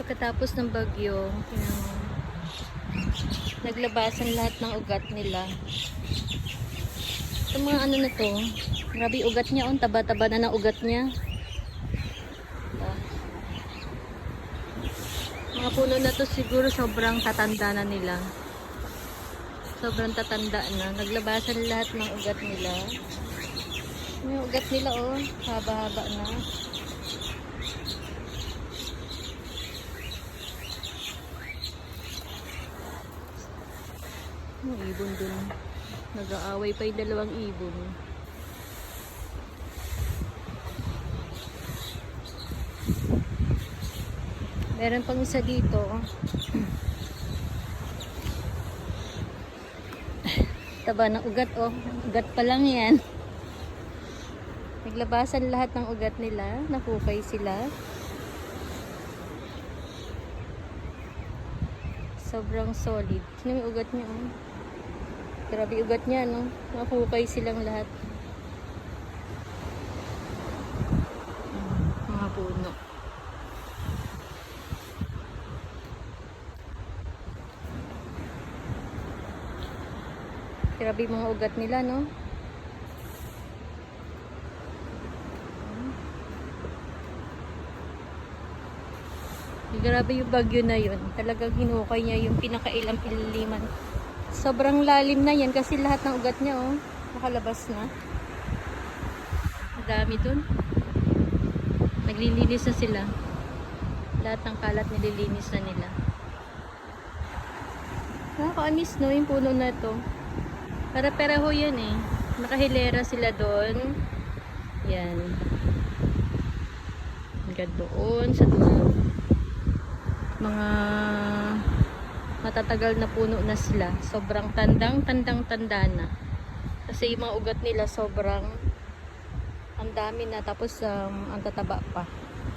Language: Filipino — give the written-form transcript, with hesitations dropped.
Katapos ng bagyo, naglabasan lahat ng ugat nila. Itong mga ano na to, grabe ugat niya, taba-taba na ng ugat niya. Mga puno na to siguro sobrang tatanda na nila. Sobrang tatanda na. Naglabasan lahat ng ugat nila. Yung ugat nila haba-haba na. Yung ibon dun. Nag-aaway pa yung dalawang ibon. Meron pang isa dito. Taba ng ugat Ugat pa lang yan. Naglabasan lahat ng ugat nila. Napukay sila. Sobrang solid. Sino yung ugat niya Grabe ugat niya Napukay silang lahat. Mga puno. Grabe mga ugat nila Grabe yung bagyo na yun. Talagang hinukay niya yung pinakailam-iliman. Sobrang lalim na yan kasi lahat ng ugat niya nakalabas na. Ang dami dun. Naglilinis na sila. Lahat ng kalat nililinis na nila. Nakakaamis yung puno na to. Para-peraho yan Nakahilera sila doon. Yan. Hanggang doon sa dulo. Mga matatagal na puno na sila. Sobrang tanda na. Kasi yung mga ugat nila sobrang ang dami na tapos ang tataba pa.